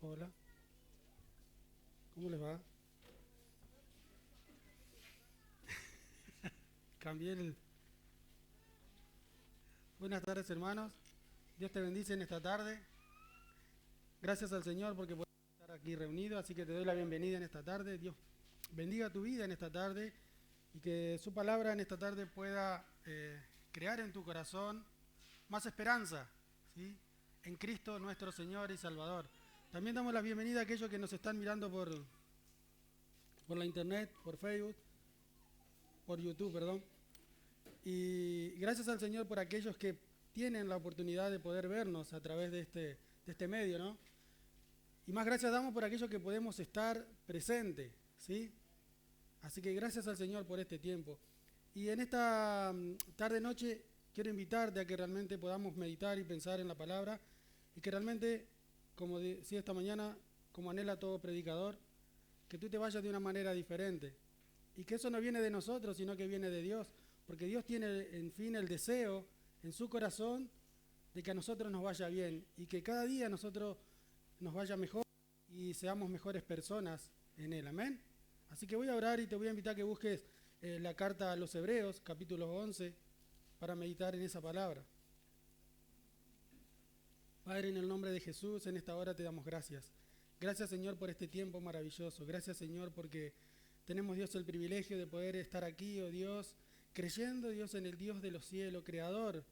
Hola, ¿cómo les va? Cambié el... Buenas tardes, hermanos. Dios te bendice en esta tarde. Gracias al Señor porque podemos estar aquí reunidos, así que te doy la bienvenida en esta tarde. Dios bendiga tu vida en esta tarde y que su palabra en esta tarde pueda crear en tu corazón más esperanza, ¿sí? En Cristo nuestro Señor y Salvador. También damos la bienvenida a aquellos que nos están mirando por la internet, por Facebook, por YouTube, perdón. Y gracias al Señor por aquellos que tienen la oportunidad de poder vernos a través de este medio, ¿no? Y más gracias damos por aquellos que podemos estar presentes, ¿sí? Así que gracias al Señor por este tiempo. Y en esta tarde-noche quiero invitarte a que realmente podamos meditar y pensar en la palabra y que realmente, como decía esta mañana, como anhela todo predicador, que tú te vayas de una manera diferente. Y que eso no viene de nosotros, sino que viene de Dios. Porque Dios tiene, en fin, el deseo en su corazón de que a nosotros nos vaya bien y que cada día a nosotros nos vaya mejor y seamos mejores personas en Él. Amén. Así que voy a orar y te voy a invitar a que busques la carta a los Hebreos, capítulo 11, para meditar en esa palabra. Padre, en el nombre de Jesús, en esta hora te damos gracias. Gracias, Señor, por este tiempo maravilloso. Gracias, Señor, porque tenemos, Dios, el privilegio de poder estar aquí, oh Dios, creyendo, Dios, en el Dios de los cielos, Creador.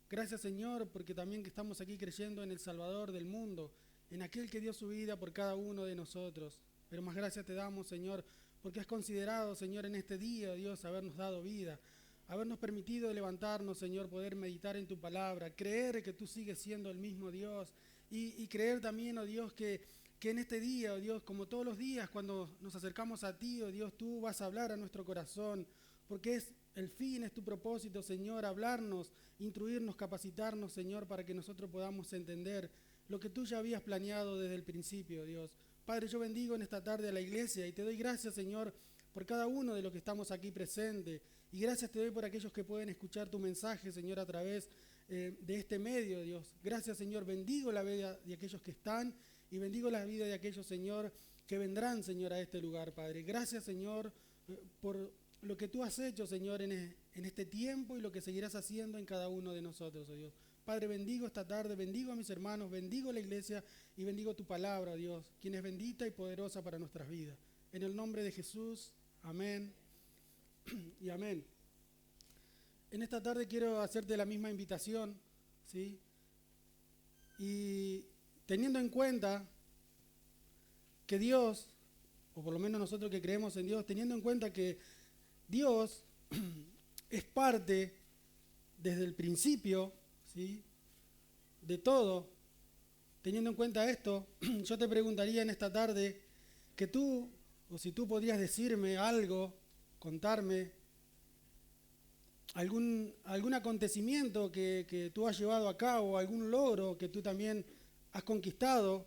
Gracias, Señor, porque también que estamos aquí creyendo en el Salvador del mundo, en aquel que dio su vida por cada uno de nosotros. Pero más gracias te damos, Señor, porque has considerado, Señor, en este día, Dios, habernos dado vida, habernos permitido levantarnos, Señor, poder meditar en tu palabra, creer que tú sigues siendo el mismo Dios y creer también, oh Dios, que en este día, oh Dios, como todos los días, cuando nos acercamos a ti, oh Dios, tú vas a hablar a nuestro corazón, porque es el fin, es tu propósito, Señor, hablarnos, instruirnos, capacitarnos, Señor, para que nosotros podamos entender lo que tú ya habías planeado desde el principio, Dios. Padre, yo bendigo en esta tarde a la iglesia y te doy gracias, Señor, por cada uno de los que estamos aquí presentes. Y gracias te doy por aquellos que pueden escuchar tu mensaje, Señor, a través de este medio, Dios. Gracias, Señor. Bendigo la vida de aquellos que están y bendigo la vida de aquellos, Señor, que vendrán, Señor, a este lugar, Padre. Gracias, Señor, por lo que tú has hecho, Señor, en este tiempo y lo que seguirás haciendo en cada uno de nosotros, oh Dios. Padre, bendigo esta tarde, bendigo a mis hermanos, bendigo la iglesia y bendigo tu palabra, Dios, quien es bendita y poderosa para nuestras vidas. En el nombre de Jesús, amén y amén. En esta tarde quiero hacerte la misma invitación, ¿sí? Y teniendo en cuenta que Dios, o por lo menos nosotros que creemos en Dios, teniendo en cuenta que Dios es parte desde el principio, ¿sí?, de todo. Teniendo en cuenta esto, yo te preguntaría en esta tarde que tú, o si tú podrías decirme algo, contarme algún acontecimiento que tú has llevado a cabo, algún logro que tú también has conquistado,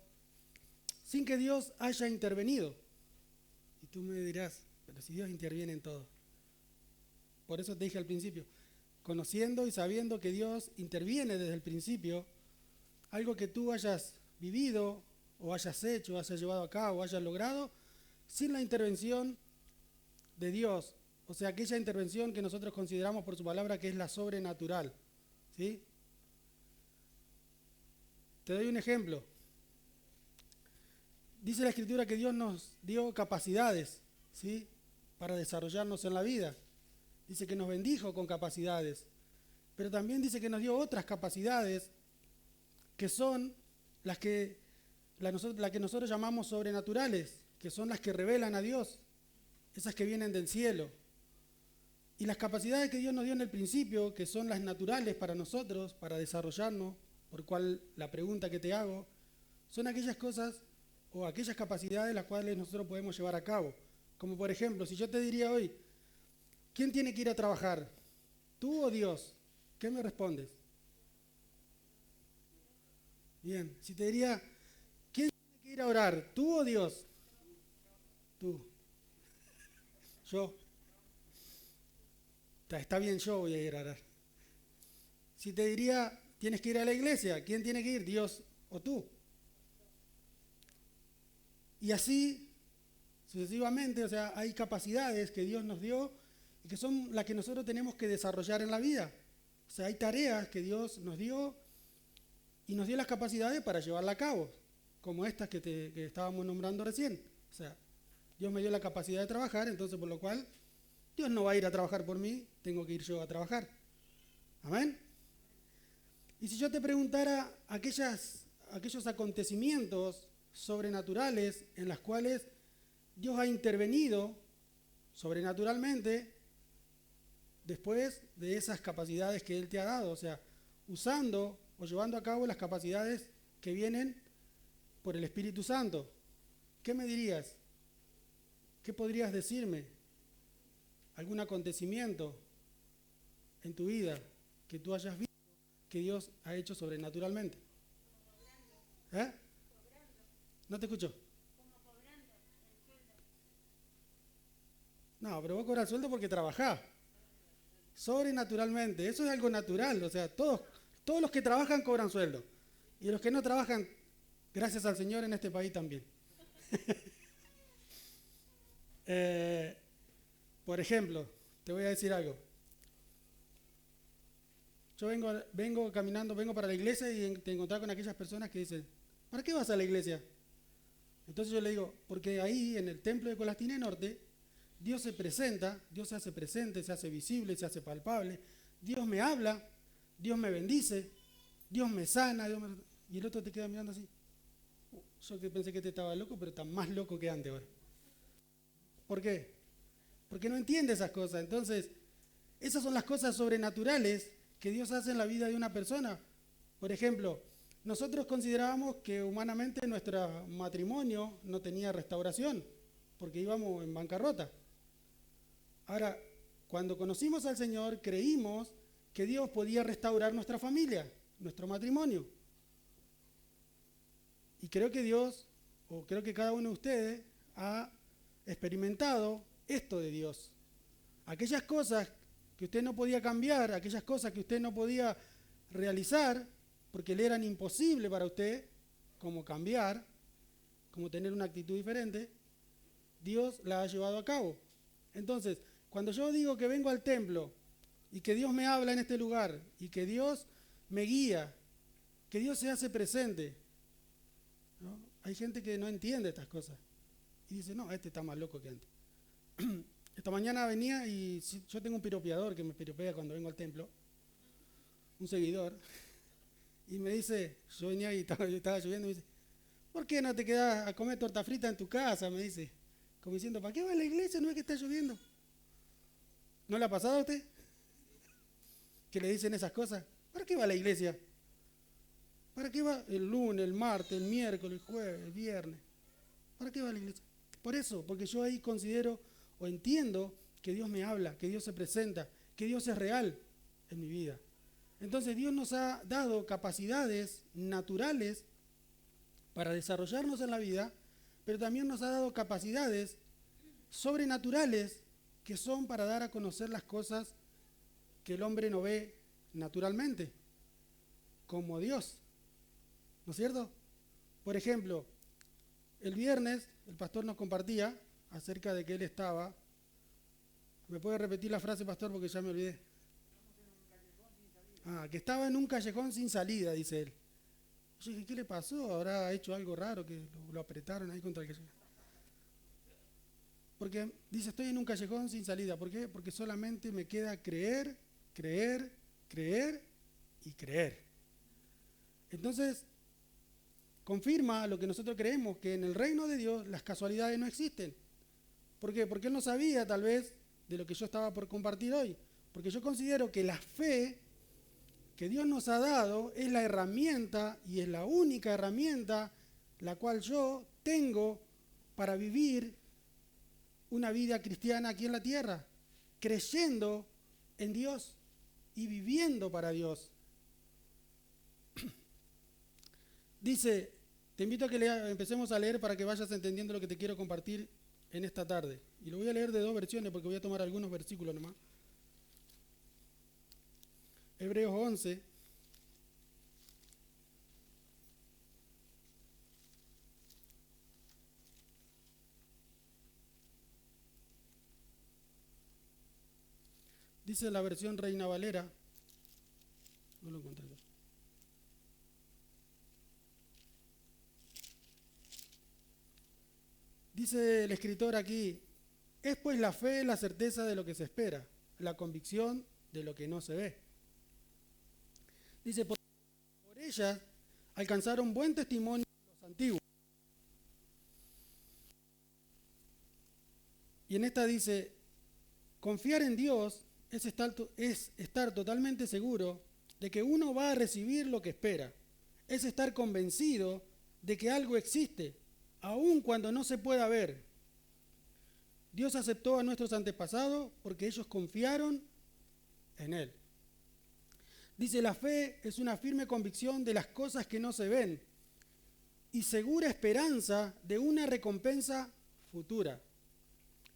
sin que Dios haya intervenido. Y tú me dirás, pero si Dios interviene en todo. Por eso te dije al principio, conociendo y sabiendo que Dios interviene desde el principio, algo que tú hayas vivido o hayas hecho, hayas llevado a cabo, hayas logrado, sin la intervención de Dios, o sea, aquella intervención que nosotros consideramos por su palabra que es la sobrenatural, ¿sí? Te doy un ejemplo. Dice la Escritura que Dios nos dio capacidades, ¿sí?, para desarrollarnos en la vida. Dice que nos bendijo con capacidades, pero también dice que nos dio otras capacidades que son las que, la que nosotros llamamos sobrenaturales, que son las que revelan a Dios, esas que vienen del cielo. Y las capacidades que Dios nos dio en el principio, que son las naturales para nosotros, para desarrollarnos, por cual la pregunta que te hago, son aquellas cosas o aquellas capacidades las cuales nosotros podemos llevar a cabo. Como por ejemplo, si yo te diría hoy, ¿quién tiene que ir a trabajar? ¿Tú o Dios? ¿Qué me respondes? Bien, si te diría, ¿quién tiene que ir a orar? ¿Tú o Dios? Tú. Yo. Está bien, yo voy a ir a orar. Si te diría, tienes que ir a la iglesia, ¿quién tiene que ir? ¿Dios o tú? Y así sucesivamente, o sea, hay capacidades que Dios nos dio y que son las que nosotros tenemos que desarrollar en la vida. O sea, hay tareas que Dios nos dio y nos dio las capacidades para llevarla a cabo, como estas que estábamos nombrando recién. O sea, Dios me dio la capacidad de trabajar, entonces por lo cual Dios no va a ir a trabajar por mí, tengo que ir yo a trabajar. Amén. Y si yo te preguntara aquellos acontecimientos sobrenaturales en los cuales Dios ha intervenido sobrenaturalmente después de esas capacidades que Él te ha dado, o sea, usando o llevando a cabo las capacidades que vienen por el Espíritu Santo, ¿qué me dirías? ¿Qué podrías decirme? ¿Algún acontecimiento en tu vida que tú hayas visto que Dios ha hecho sobrenaturalmente? ¿Eh? ¿No te escucho? No, pero vos cobras sueldo porque trabajás. Sobrenaturalmente, eso es algo natural, o sea, todos los que trabajan cobran sueldo. Y los que no trabajan, gracias al Señor, en este país también. Por ejemplo, te voy a decir algo. Yo vengo caminando, vengo para la iglesia y te encontrás con aquellas personas que dicen, ¿para qué vas a la iglesia? Entonces yo le digo, porque ahí en el templo de Colastina Norte, Dios se presenta, Dios se hace presente, se hace visible, se hace palpable. Dios me habla, Dios me bendice, Dios me sana. Y el otro te queda mirando así. Yo que pensé que te estaba loco, pero está más loco que antes ahora. ¿Por qué? Porque no entiende esas cosas. Entonces, esas son las cosas sobrenaturales que Dios hace en la vida de una persona. Por ejemplo, nosotros considerábamos que humanamente nuestro matrimonio no tenía restauración, porque íbamos en bancarrota. Ahora, cuando conocimos al Señor, creímos que Dios podía restaurar nuestra familia, nuestro matrimonio. Y creo que Dios, o creo que cada uno de ustedes, ha experimentado esto de Dios. Aquellas cosas que usted no podía cambiar, aquellas cosas que usted no podía realizar, porque le eran imposibles para usted, como cambiar, como tener una actitud diferente, Dios la ha llevado a cabo. Entonces, cuando yo digo que vengo al templo y que Dios me habla en este lugar y que Dios me guía, que Dios se hace presente, ¿no? Hay gente que no entiende estas cosas y dice, no, este está más loco que antes. Esta mañana venía y yo tengo un piropeador que me piropea cuando vengo al templo, un seguidor, y me dice, yo venía y estaba lloviendo, y me dice, ¿por qué no te quedas a comer torta frita en tu casa? Me dice, como diciendo, ¿para qué va a la iglesia? No es que está lloviendo. ¿No le ha pasado a usted? Que le dicen esas cosas. ¿Para qué va a la iglesia? ¿Para qué va el lunes, el martes, el miércoles, el jueves, el viernes? ¿Para qué va a la iglesia? Por eso, porque yo ahí considero o entiendo que Dios me habla, que Dios se presenta, que Dios es real en mi vida. Entonces Dios nos ha dado capacidades naturales para desarrollarnos en la vida, pero también nos ha dado capacidades sobrenaturales que son para dar a conocer las cosas que el hombre no ve naturalmente, como Dios. ¿No es cierto? Por ejemplo, el viernes el pastor nos compartía acerca de que él estaba. ¿Me puede repetir la frase, pastor, porque ya me olvidé? Que estaba en un callejón sin salida, dice él. Yo dije, ¿qué le pasó? ¿Habrá hecho algo raro que lo apretaron ahí contra el callejón? Porque dice, estoy en un callejón sin salida. ¿Por qué? Porque solamente me queda creer, creer, creer y creer. Entonces, confirma lo que nosotros creemos, que en el reino de Dios las casualidades no existen. ¿Por qué? Porque él no sabía tal vez de lo que yo estaba por compartir hoy. Porque yo considero que la fe que Dios nos ha dado es la herramienta y es la única herramienta la cual yo tengo para vivir una vida cristiana aquí en la tierra, creyendo en Dios y viviendo para Dios. Dice, te invito a que empecemos a leer para que vayas entendiendo lo que te quiero compartir en esta tarde. Y lo voy a leer de dos versiones porque voy a tomar algunos versículos nomás. Hebreos 11. Dice la versión Reina Valera. No lo encontré. Dice el escritor aquí, es pues la fe la certeza de lo que se espera, la convicción de lo que no se ve. Dice, por ella alcanzaron buen testimonio los antiguos. Y en esta dice, confiar en Dios es estar totalmente seguro de que uno va a recibir lo que espera. Es estar convencido de que algo existe, aun cuando no se pueda ver. Dios aceptó a nuestros antepasados porque ellos confiaron en Él. Dice, la fe es una firme convicción de las cosas que no se ven y segura esperanza de una recompensa futura.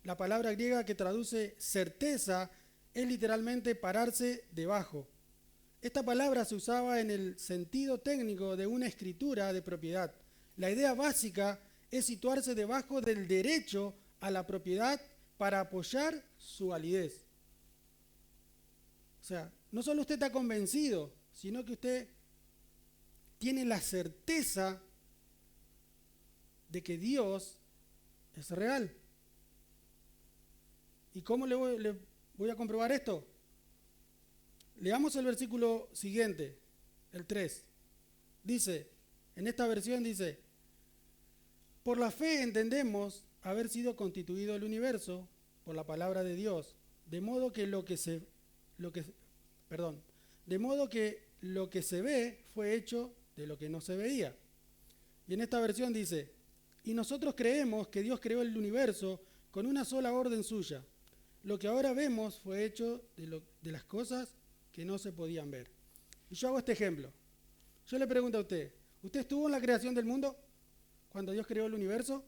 La palabra griega que traduce certeza es literalmente pararse debajo. Esta palabra se usaba en el sentido técnico de una escritura de propiedad. La idea básica es situarse debajo del derecho a la propiedad para apoyar su validez. O sea, no solo usted está convencido, sino que usted tiene la certeza de que Dios es real. ¿Y cómo le voy a comprobar esto? Leamos el versículo siguiente, el 3. Dice, en esta versión dice, por la fe entendemos haber sido constituido el universo por la palabra de Dios, de modo que lo que se ve fue hecho de lo que no se veía. Y en esta versión dice, y nosotros creemos que Dios creó el universo con una sola orden suya. Lo que ahora vemos fue hecho de las cosas que no se podían ver. Y yo hago este ejemplo. Yo le pregunto a usted, ¿usted estuvo en la creación del mundo cuando Dios creó el universo?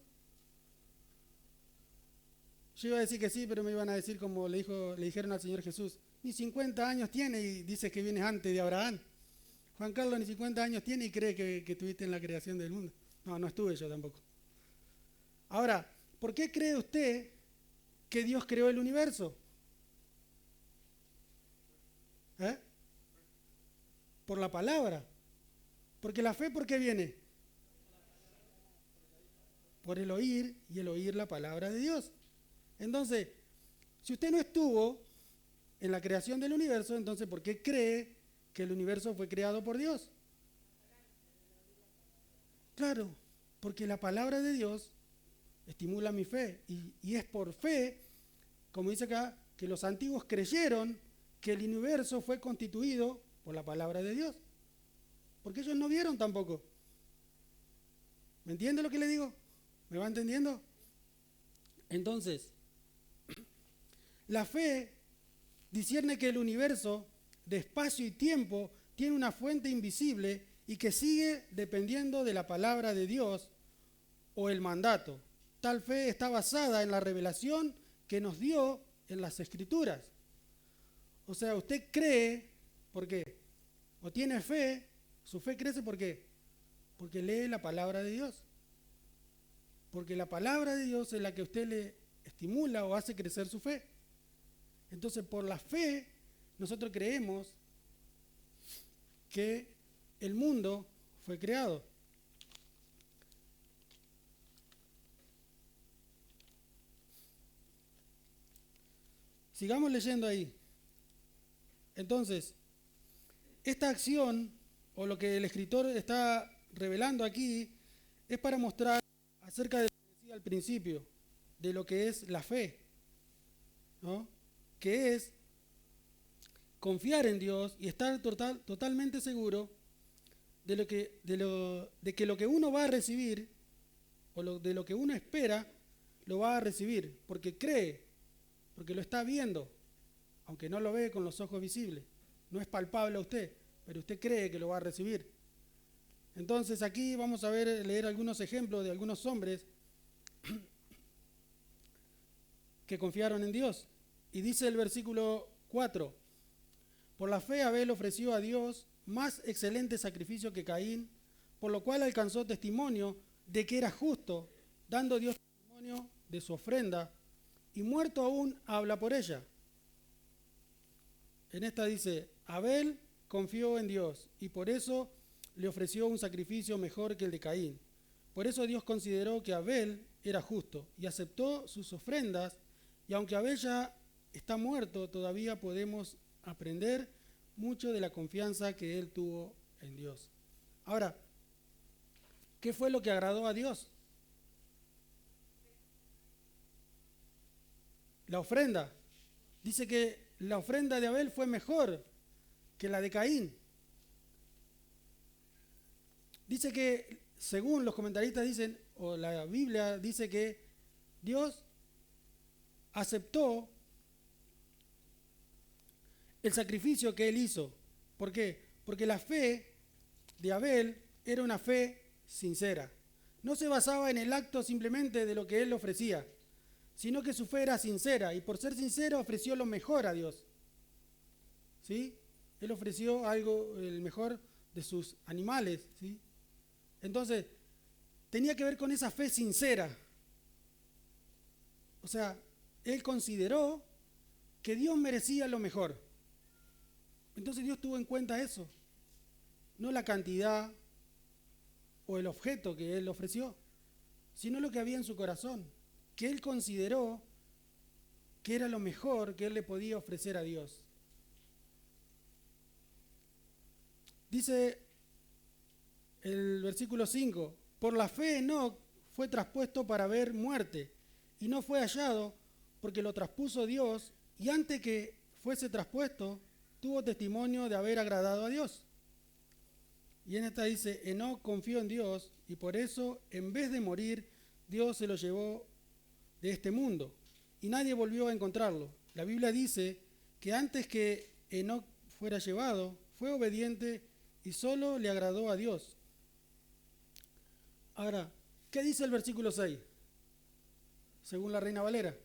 Yo iba a decir que sí, pero me iban a decir como le dijeron al Señor Jesús, ni 50 años tiene y dice que vienes antes de Abraham. Juan Carlos ni 50 años tiene y cree que estuviste en la creación del mundo. No estuve yo tampoco. Ahora, ¿por qué cree usted que Dios creó el universo? Por la palabra. Porque la fe, ¿por qué viene? Por el oír, y el oír la palabra de Dios. Entonces, si usted no estuvo en la creación del universo, entonces ¿por qué cree que el universo fue creado por Dios? Claro, porque la palabra de Dios estimula mi fe. Y es por fe, como dice acá, que los antiguos creyeron que el universo fue constituido por la palabra de Dios. Porque ellos no vieron tampoco. ¿Me entiende lo que le digo? ¿Me va entendiendo? Entonces, la fe discierne que el universo de espacio y tiempo tiene una fuente invisible y que sigue dependiendo de la palabra de Dios o el mandato. Tal fe está basada en la revelación que nos dio en las Escrituras. O sea, usted cree, ¿por qué? O tiene fe, su fe crece, ¿por qué? Porque lee la palabra de Dios. Porque la palabra de Dios es la que usted le estimula o hace crecer su fe. Entonces, por la fe, nosotros creemos que el mundo fue creado. Sigamos leyendo ahí. Entonces, esta acción, o lo que el escritor está revelando aquí, es para mostrar acerca de lo que decía al principio, de lo que es la fe, ¿no? Que es confiar en Dios y estar totalmente seguro de que lo que uno va a recibir, o de lo que uno espera, lo va a recibir, porque cree, porque lo está viendo, aunque no lo ve con los ojos visibles. No es palpable a usted, pero usted cree que lo va a recibir. Entonces aquí vamos a leer algunos ejemplos de algunos hombres que confiaron en Dios. Y dice el versículo 4, por la fe Abel ofreció a Dios más excelente sacrificio que Caín, por lo cual alcanzó testimonio de que era justo, dando Dios testimonio de su ofrenda, y muerto aún habla por ella. En esta dice, Abel confió en Dios y por eso le ofreció un sacrificio mejor que el de Caín. Por eso Dios consideró que Abel era justo y aceptó sus ofrendas, y aunque Abel ya está muerto, todavía podemos aprender mucho de la confianza que él tuvo en Dios. Ahora, ¿qué fue lo que agradó a Dios? La ofrenda. Dice que la ofrenda de Abel fue mejor que la de Caín. Dice que, según los comentaristas dicen, o la Biblia dice que Dios aceptó el sacrificio que él hizo. ¿Por qué? Porque la fe de Abel era una fe sincera. No se basaba en el acto simplemente de lo que él ofrecía, sino que su fe era sincera, y por ser sincero ofreció lo mejor a Dios. ¿Sí? Él ofreció algo, el mejor de sus animales, ¿sí? Entonces, tenía que ver con esa fe sincera. O sea, él consideró que Dios merecía lo mejor. Entonces Dios tuvo en cuenta eso, no la cantidad o el objeto que él ofreció, sino lo que había en su corazón, que él consideró que era lo mejor que él le podía ofrecer a Dios. Dice el versículo 5, por la fe Enoc fue traspuesto para ver muerte, y no fue hallado porque lo traspuso Dios, y antes que fuese traspuesto, tuvo testimonio de haber agradado a Dios. Y en esta dice, Enoc confió en Dios, y por eso, en vez de morir, Dios se lo llevó de este mundo, y nadie volvió a encontrarlo. La Biblia dice que antes que Enoc fuera llevado, fue obediente y solo le agradó a Dios. Ahora, ¿qué dice el versículo 6? Según la Reina Valera.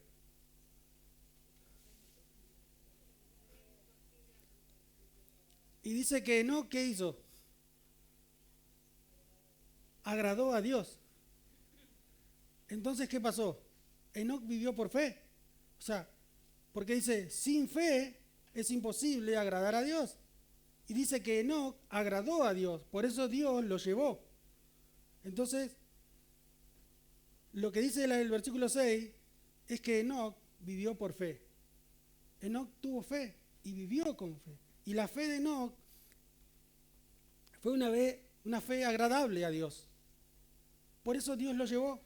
Y dice que Enoc, ¿qué hizo? Agradó a Dios. Entonces, ¿qué pasó? Enoc vivió por fe. O sea, porque dice, sin fe es imposible agradar a Dios. Y dice que Enoc agradó a Dios, por eso Dios lo llevó. Entonces, lo que dice el versículo 6 es que Enoc vivió por fe. Enoc tuvo fe y vivió con fe. Y la fe de Enoc fue una fe agradable a Dios. Por eso Dios lo llevó.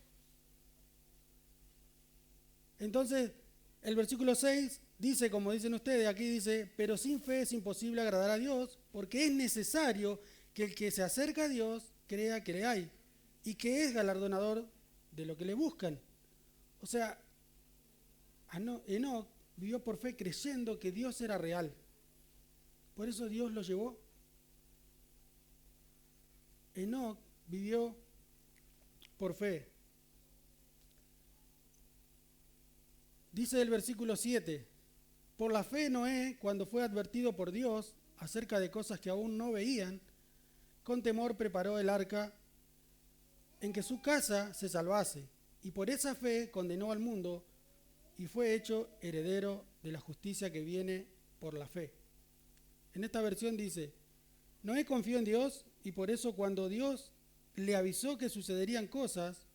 Entonces, el versículo 6 dice, como dicen ustedes, aquí dice, pero sin fe es imposible agradar a Dios, porque es necesario que el que se acerca a Dios crea que le hay, y que es galardonador de lo que le buscan. O sea, Enoc vivió por fe creyendo que Dios era real. Por eso Dios lo llevó. Enoc vivió por fe. Dice el versículo 7, por la fe Noé, cuando fue advertido por Dios acerca de cosas que aún no veían, con temor preparó el arca en que su casa se salvase, y por esa fe condenó al mundo y fue hecho heredero de la justicia que viene por la fe. En esta versión dice, Noé confió en Dios y por eso cuando Dios le avisó que sucederían cosas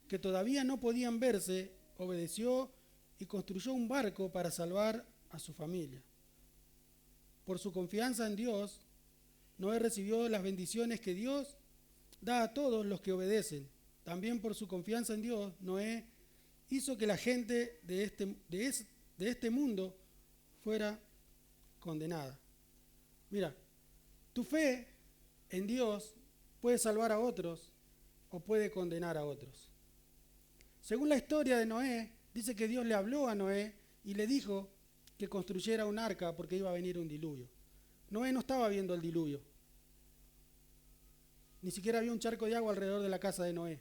que todavía no podían verse, obedeció y construyó un barco para salvar a su familia. Por su confianza en Dios, Noé recibió las bendiciones que Dios da a todos los que obedecen. También por su confianza en Dios, Noé hizo que la gente de este mundo fuera condenada. Mira, tu fe en Dios puede salvar a otros o puede condenar a otros. Según la historia de Noé, dice que Dios le habló a Noé y le dijo que construyera un arca porque iba a venir un diluvio. Noé no estaba viendo el diluvio. Ni siquiera había un charco de agua alrededor de la casa de Noé.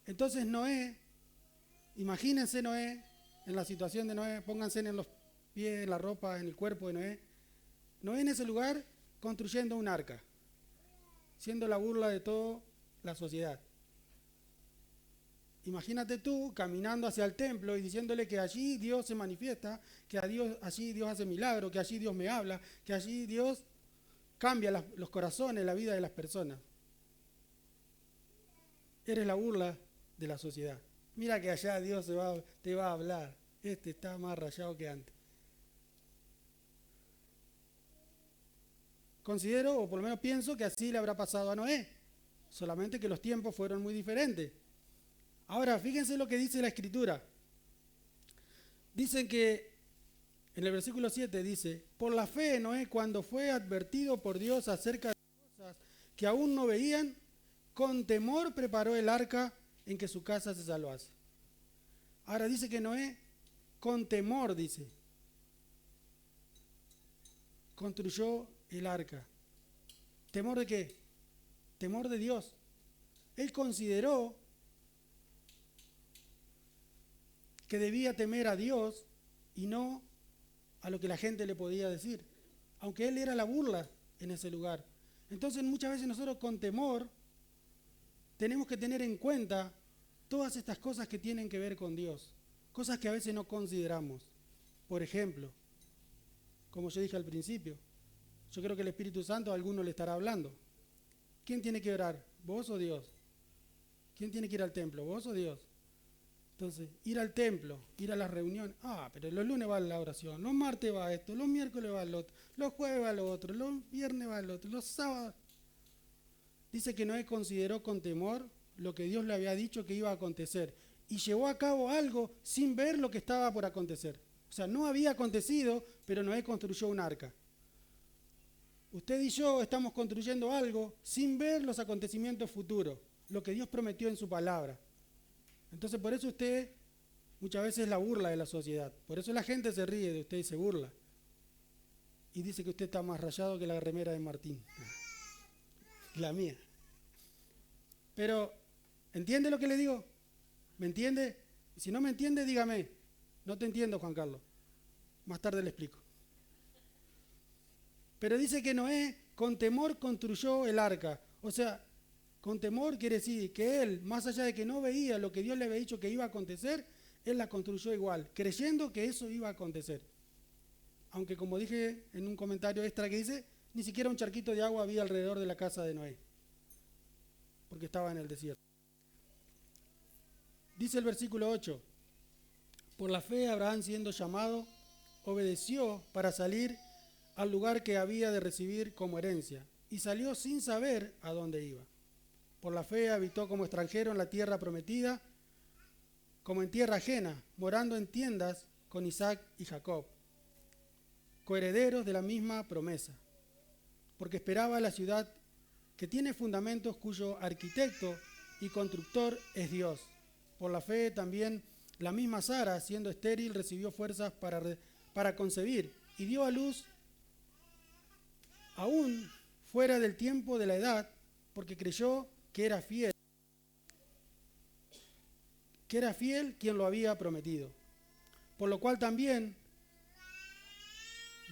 Entonces Noé, imagínense Noé, en la situación de Noé, pónganse en los pies, en la ropa, en el cuerpo de Noé. Noé en ese lugar construyendo un arca, siendo la burla de toda la sociedad. imagínate tú caminando hacia el templo y diciéndole que allí Dios se manifiesta, que allí Dios hace milagros, que allí Dios me habla, que allí Dios cambia los corazones, la vida de las personas. Eres la burla de la sociedad. Mira que allá Dios te va a hablar. Este está más rayado que antes. Considero, o por lo menos pienso, que así le habrá pasado a Noé. Solamente que los tiempos fueron muy diferentes. Ahora, fíjense lo que dice la Escritura. Dicen que, en el versículo 7 dice, por la fe Noé, cuando fue advertido por Dios acerca de cosas que aún no veían, con temor preparó el arca en que su casa se salvase. Ahora dice que Noé, con temor, dice, construyó el arca. ¿Temor de qué? Temor de Dios. Él consideró que debía temer a Dios y no a lo que la gente le podía decir, aunque él era la burla en ese lugar. Entonces muchas veces nosotros con temor tenemos que tener en cuenta todas estas cosas que tienen que ver con Dios, cosas que a veces no consideramos. Por ejemplo, como yo dije al principio, yo creo que el Espíritu Santo a alguno le estará hablando. ¿Quién tiene que orar? ¿Vos o Dios? ¿Quién tiene que ir al templo? ¿Vos o Dios? Entonces, ir al templo, ir a las reuniones. Pero los lunes va a la oración, los martes va a esto, los miércoles va al otro, los jueves va al otro, los viernes va al otro, los sábados. Dice que Noé consideró con temor lo que Dios le había dicho que iba a acontecer y llevó a cabo algo sin ver lo que estaba por acontecer. O sea, no había acontecido, pero Noé construyó un arca. Usted y yo estamos construyendo algo sin ver los acontecimientos futuros, lo que Dios prometió en su palabra. Entonces, por eso usted muchas veces es la burla de la sociedad. Por eso la gente se ríe de usted y se burla. Y dice que usted está más rayado que la remera de Martín. La mía. Pero, ¿entiende lo que le digo? ¿Me entiende? Si no me entiende, dígame. No te entiendo, Juan Carlos. Más tarde le explico. Pero dice que Noé con temor construyó el arca. O sea, con temor quiere decir que él, más allá de que no veía lo que Dios le había dicho que iba a acontecer, él la construyó igual, creyendo que eso iba a acontecer. Aunque como dije en un comentario extra que dice, ni siquiera un charquito de agua había alrededor de la casa de Noé, porque estaba en el desierto. Dice el versículo 8, por la fe Abraham siendo llamado, obedeció para salir al lugar que había de recibir como herencia, y salió sin saber a dónde iba. Por la fe habitó como extranjero en la tierra prometida, como en tierra ajena, morando en tiendas con Isaac y Jacob, coherederos de la misma promesa, porque esperaba la ciudad que tiene fundamentos, cuyo arquitecto y constructor es Dios. Por la fe también la misma Sara, siendo estéril, recibió fuerzas para concebir y dio a luz aún fuera del tiempo de la edad, porque creyó que era fiel quien lo había prometido. Por lo cual también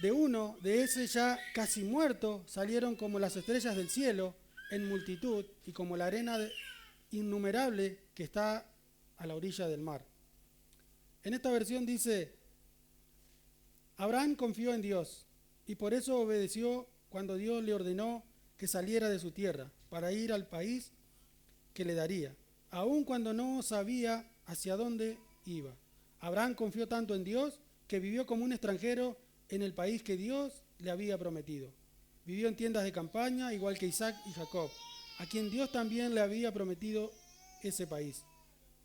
de ese ya casi muerto, salieron como las estrellas del cielo en multitud y como la arena innumerable que está a la orilla del mar. En esta versión dice, Abraham confió en Dios y por eso obedeció cuando Dios le ordenó que saliera de su tierra para ir al país que le daría, aun cuando no sabía hacia dónde iba. Abraham confió tanto en Dios que vivió como un extranjero en el país que Dios le había prometido. Vivió en tiendas de campaña, igual que Isaac y Jacob, a quien Dios también le había prometido ese país.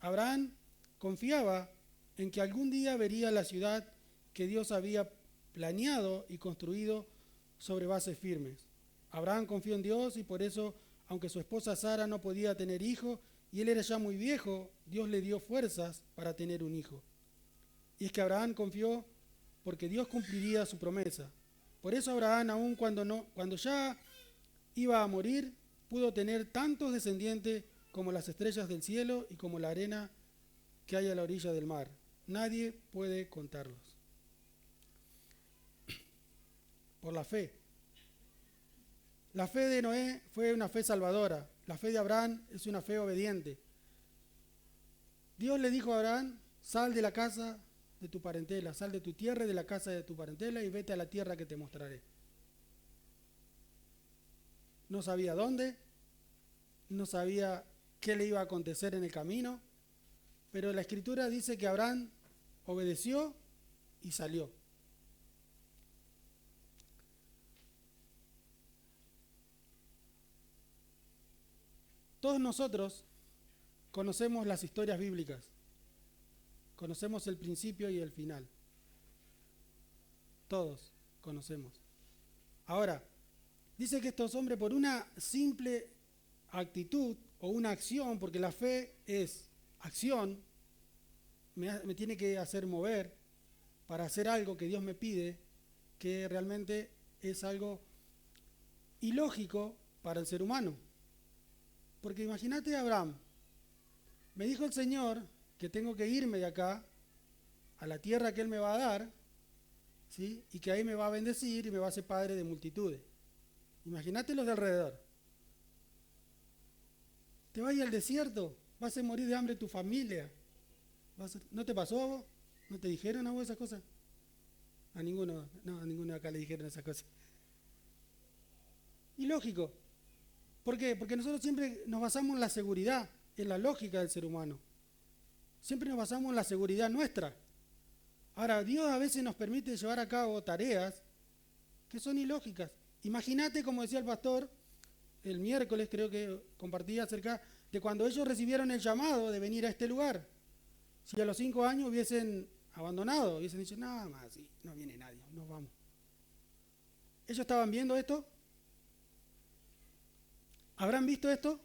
Abraham confiaba en que algún día vería la ciudad que Dios había planeado y construido sobre bases firmes. Abraham confió en Dios y por eso, aunque su esposa Sara no podía tener hijo y él era ya muy viejo, Dios le dio fuerzas para tener un hijo. Y es que Abraham confió porque Dios cumpliría su promesa. Por eso Abraham, aun cuando ya iba a morir, pudo tener tantos descendientes como las estrellas del cielo y como la arena que hay a la orilla del mar. Nadie puede contarlos. Por la fe. La fe de Noé fue una fe salvadora. La fe de Abraham es una fe obediente. Dios le dijo a Abraham, sal de la casa de tu parentela, sal de tu tierra y de la casa de tu parentela y vete a la tierra que te mostraré. No sabía dónde, no sabía qué le iba a acontecer en el camino, pero la Escritura dice que Abraham obedeció y salió. Todos nosotros conocemos las historias bíblicas, conocemos el principio y el final. Todos conocemos. Ahora, dice que estos hombres por una simple actitud o una acción, porque la fe es acción, me tiene que hacer mover para hacer algo que Dios me pide, que realmente es algo ilógico para el ser humano. Porque imagínate a Abraham, me dijo el Señor que tengo que irme de acá a la tierra que Él me va a dar, ¿sí? Y que ahí me va a bendecir y me va a hacer padre de multitudes. Imagínate los de alrededor. Te vas a ir al desierto, vas a morir de hambre tu familia. ¿No te pasó a vos? ¿No te dijeron a vos esas cosas? A ninguno, no, a ninguno de acá le dijeron esas cosas. Ilógico. ¿Por qué? Porque nosotros siempre nos basamos en la seguridad, en la lógica del ser humano. Siempre nos basamos en la seguridad nuestra. Ahora, Dios a veces nos permite llevar a cabo tareas que son ilógicas. Imagínate, como decía el pastor, el miércoles creo que compartía acerca de cuando ellos recibieron el llamado de venir a este lugar. Si a los 5 años hubiesen abandonado, hubiesen dicho, nada más, sí, no viene nadie, nos vamos. ¿Ellos estaban viendo esto? ¿Habrán visto esto?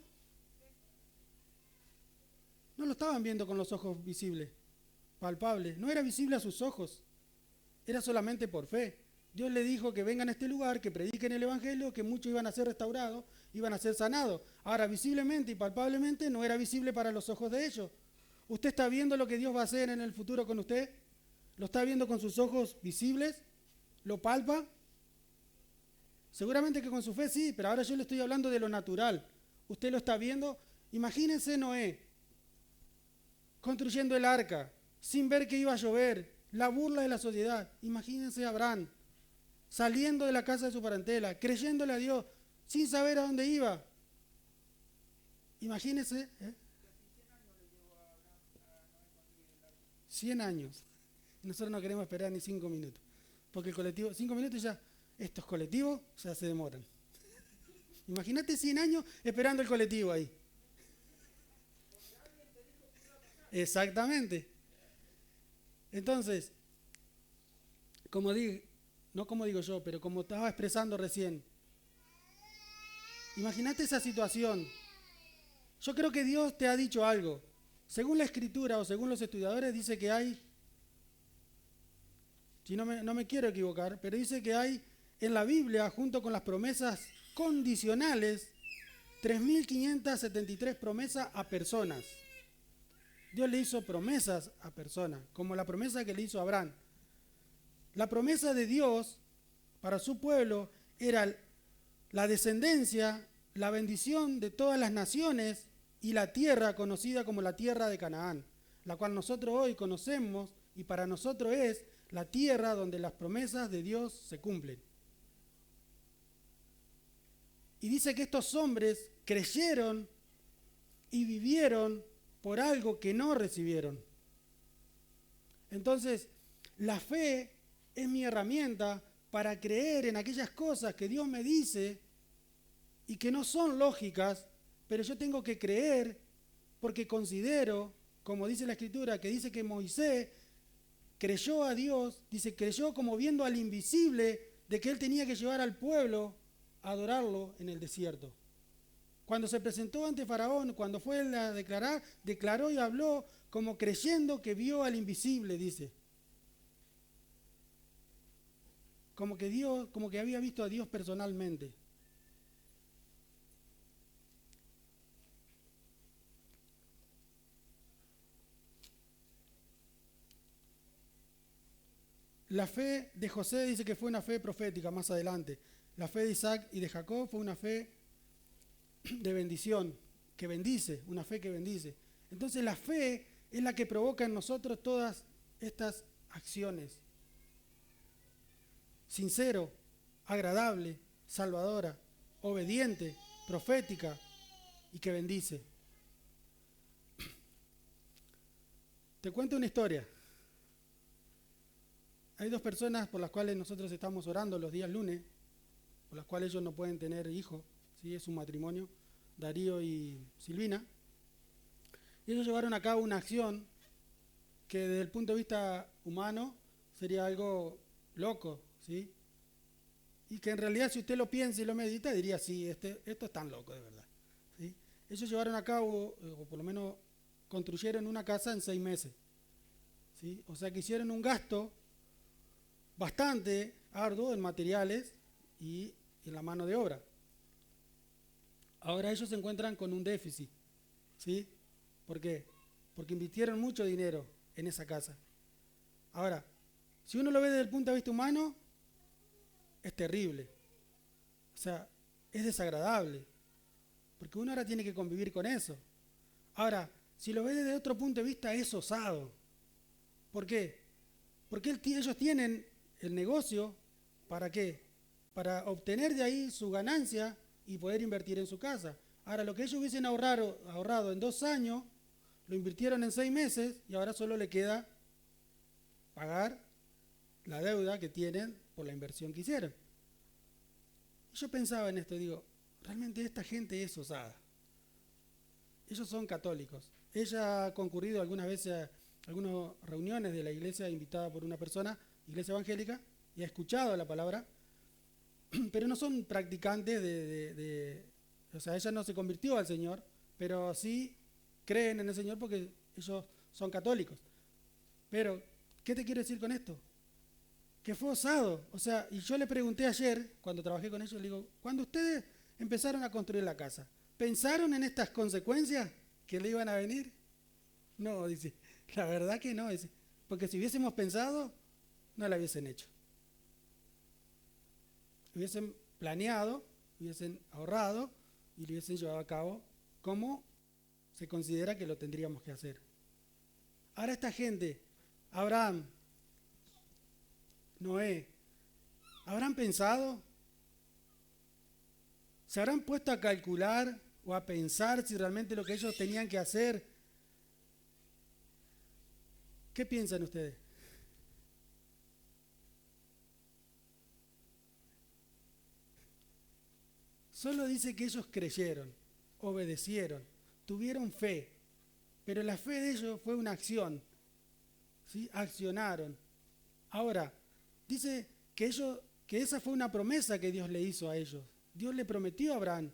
No lo estaban viendo con los ojos visibles, palpables. No era visible a sus ojos. Era solamente por fe. Dios le dijo que vengan a este lugar, que prediquen el Evangelio, que muchos iban a ser restaurados, iban a ser sanados. Ahora, visiblemente y palpablemente no era visible para los ojos de ellos. ¿Usted está viendo lo que Dios va a hacer en el futuro con usted? ¿Lo está viendo con sus ojos visibles? ¿Lo palpa? Seguramente que con su fe sí, pero ahora yo le estoy hablando de lo natural. ¿Usted lo está viendo? Imagínense Noé construyendo el arca, sin ver que iba a llover, la burla de la sociedad. Imagínense a Abraham saliendo de la casa de su parentela, creyéndole a Dios, sin saber a dónde iba. Imagínense. 100 años. Nosotros no queremos esperar ni 5 minutos. Porque el colectivo, 5 minutos ya, estos colectivos ya se demoran. Imagínate 100 años esperando el colectivo ahí. Exactamente. Entonces, no como digo yo, pero como estaba expresando recién, imagínate esa situación. Yo creo que Dios te ha dicho algo. Según la Escritura o según los estudiadores dice que hay, si no me quiero equivocar, pero dice que hay en la Biblia, junto con las promesas condicionales, 3.573 promesas a personas. Dios le hizo promesas a personas, como la promesa que le hizo a Abraham. La promesa de Dios para su pueblo era la descendencia, la bendición de todas las naciones y la tierra conocida como la tierra de Canaán, la cual nosotros hoy conocemos y para nosotros es la tierra donde las promesas de Dios se cumplen. Y dice que estos hombres creyeron y vivieron por algo que no recibieron. Entonces, la fe es mi herramienta para creer en aquellas cosas que Dios me dice y que no son lógicas, pero yo tengo que creer porque considero, como dice la Escritura, que dice que Moisés creyó a Dios, dice, creyó como viendo al invisible de que él tenía que llevar al pueblo a adorarlo en el desierto. Cuando se presentó ante Faraón, cuando fue a declarar, declaró y habló como creyendo que vio al invisible, dice. Como que había visto a Dios personalmente. La fe de José dice que fue una fe profética más adelante. La fe de Isaac y de Jacob fue una fe de bendición, que bendice, una fe que bendice. Entonces la fe es la que provoca en nosotros todas estas acciones. Sincero, agradable, salvadora, obediente, profética y que bendice. Te cuento una historia. Hay dos personas por las cuales nosotros estamos orando los días lunes, por las cuales ellos no pueden tener hijos, ¿sí? Es un matrimonio, Darío y Silvina. Y ellos llevaron a cabo una acción que desde el punto de vista humano sería algo loco, ¿sí? Y que en realidad si usted lo piensa y lo medita diría, sí, esto es tan loco de verdad, ¿sí? Ellos llevaron a cabo, o por lo menos construyeron una casa en 6 meses, ¿sí? O sea que hicieron un gasto bastante arduo en materiales y en la mano de obra. Ahora ellos se encuentran con un déficit, ¿sí? ¿Por qué? Porque invirtieron mucho dinero en esa casa. Ahora, si uno lo ve desde el punto de vista humano, es terrible. O sea, es desagradable. Porque uno ahora tiene que convivir con eso. Ahora, si lo ve desde otro punto de vista, es osado. ¿Por qué? Porque ellos tienen el negocio, ¿para qué? Para obtener de ahí su ganancia y poder invertir en su casa. Ahora, lo que ellos hubiesen ahorrado en 2 años, lo invirtieron en 6 meses y ahora solo le queda pagar la deuda que tienen por la inversión que hicieron. Y yo pensaba en esto, digo, realmente esta gente es osada. Ellos son católicos. Ella ha concurrido algunas veces a algunas reuniones de la iglesia invitada por una persona, iglesia evangélica, y ha escuchado la palabra, pero no son practicantes o sea, ella no se convirtió al Señor, pero sí creen en el Señor porque ellos son católicos. Pero, ¿qué te quiero decir con esto? Que fue osado. O sea, y yo le pregunté ayer, cuando trabajé con ellos, le digo, cuando ustedes empezaron a construir la casa, ¿pensaron en estas consecuencias que le iban a venir? No, dice, la verdad que no, dice, porque si hubiésemos pensado, no la hubiesen hecho. Hubiesen planeado, hubiesen ahorrado y lo hubiesen llevado a cabo como se considera que lo tendríamos que hacer. Ahora esta gente, Abraham, Noé, ¿habrán pensado? ¿Se habrán puesto a calcular o a pensar si realmente lo que ellos tenían que hacer? ¿Qué piensan ustedes? Solo dice que ellos creyeron, obedecieron, tuvieron fe, pero la fe de ellos fue una acción, ¿sí? Accionaron. Ahora, dice que esa fue una promesa que Dios le hizo a ellos. Dios le prometió a Abraham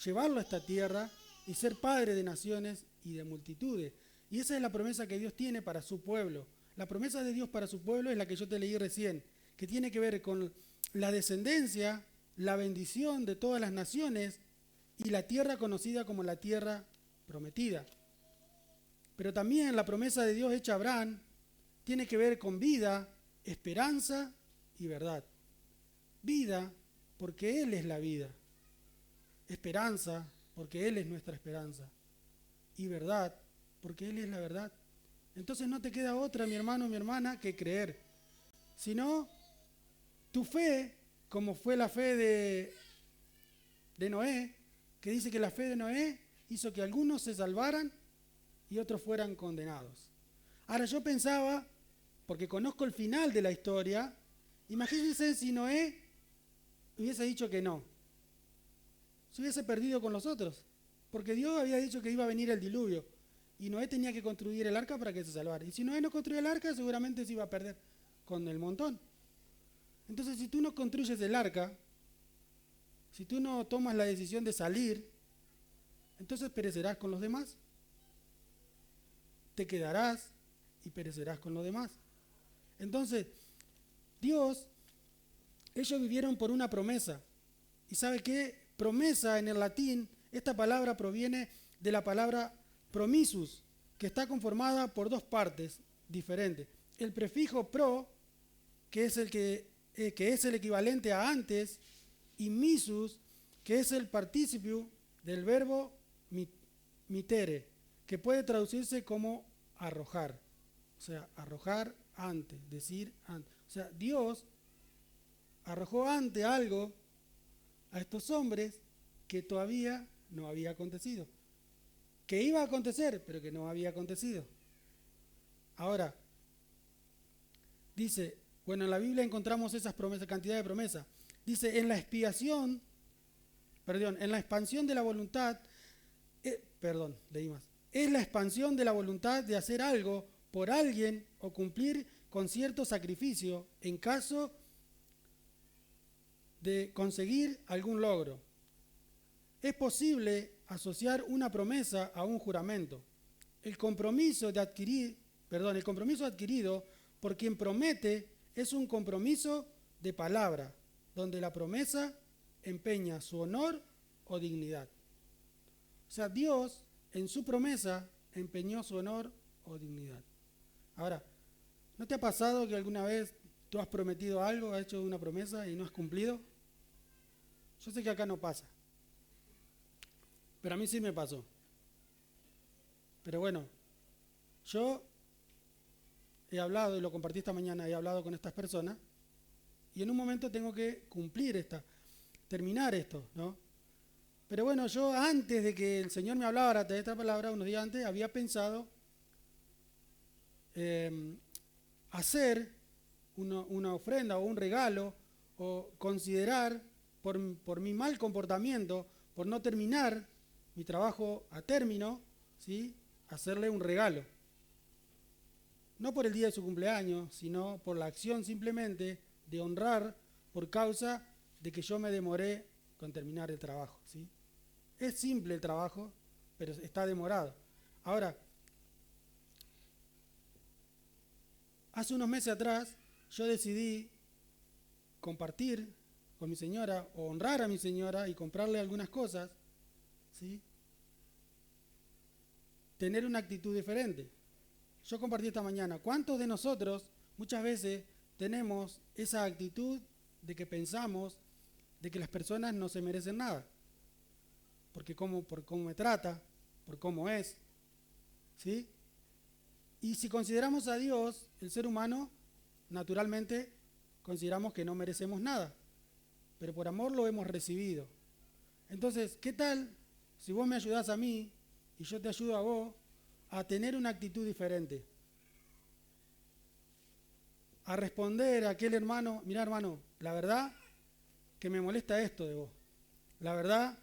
llevarlo a esta tierra y ser padre de naciones y de multitudes. Y esa es la promesa que Dios tiene para su pueblo. La promesa de Dios para su pueblo es la que yo te leí recién, que tiene que ver con la descendencia, la bendición de todas las naciones y la tierra conocida como la tierra prometida. Pero también la promesa de Dios hecha a Abraham tiene que ver con vida, esperanza y verdad. Vida, porque Él es la vida. Esperanza, porque Él es nuestra esperanza. Y verdad, porque Él es la verdad. Entonces no te queda otra, mi hermano, mi hermana, que creer. Sino tu fe, como fue la fe de Noé, que dice que la fe de Noé hizo que algunos se salvaran y otros fueran condenados. Ahora yo pensaba, porque conozco el final de la historia, imagínense si Noé hubiese dicho que no. Se hubiese perdido con los otros, porque Dios había dicho que iba a venir el diluvio y Noé tenía que construir el arca para que se salvara. Y si Noé no construía el arca, seguramente se iba a perder con el montón. Entonces, si tú no construyes el arca, si tú no tomas la decisión de salir, entonces perecerás con los demás. Te quedarás y perecerás con los demás. Entonces, ellos vivieron por una promesa. ¿Y sabe qué? Promesa en el latín, esta palabra proviene de la palabra promissus, que está conformada por 2 partes diferentes. El prefijo pro, que es el equivalente a antes, y missus, que es el participio del verbo mitere, que puede traducirse como arrojar. O sea, arrojar antes, decir antes. O sea, Dios arrojó antes algo a estos hombres que todavía no había acontecido. Que iba a acontecer, pero que no había acontecido. Ahora, dice, bueno, en la Biblia encontramos esas promesas, cantidad de promesas. Dice, en la expansión de la voluntad, leí más. Es la expansión de la voluntad de hacer algo por alguien o cumplir con cierto sacrificio en caso de conseguir algún logro. Es posible asociar una promesa a un juramento. El compromiso adquirido por quien promete es un compromiso de palabra, donde la promesa empeña su honor o dignidad. O sea, Dios en su promesa empeñó su honor o dignidad. Ahora, ¿no te ha pasado que alguna vez tú has prometido algo, has hecho una promesa y no has cumplido? Yo sé que acá no pasa, pero a mí sí me pasó. Pero bueno, yo he hablado, y lo compartí esta mañana, he hablado con estas personas, y en un momento tengo que terminar esto, ¿no? Pero bueno, yo antes de que el Señor me hablara de esta palabra, unos días antes, había pensado hacer una ofrenda o un regalo, o considerar por mi mal comportamiento, por no terminar mi trabajo a término, ¿sí?, hacerle un regalo. No por el día de su cumpleaños, sino por la acción simplemente de honrar por causa de que yo me demoré con terminar el trabajo, ¿sí? Es simple el trabajo, pero está demorado. Ahora, hace unos meses atrás yo decidí compartir con mi señora o honrar a mi señora y comprarle algunas cosas, ¿sí? Tener una actitud diferente. Yo compartí esta mañana, ¿cuántos de nosotros muchas veces tenemos esa actitud de que pensamos de que las personas no se merecen nada? Por cómo me trata, por cómo es, ¿sí? Y si consideramos a Dios, el ser humano, naturalmente consideramos que no merecemos nada, pero por amor lo hemos recibido. Entonces, ¿qué tal si vos me ayudás a mí y yo te ayudo a vos a tener una actitud diferente? A responder a aquel hermano, mira hermano, la verdad que me molesta esto de vos. La verdad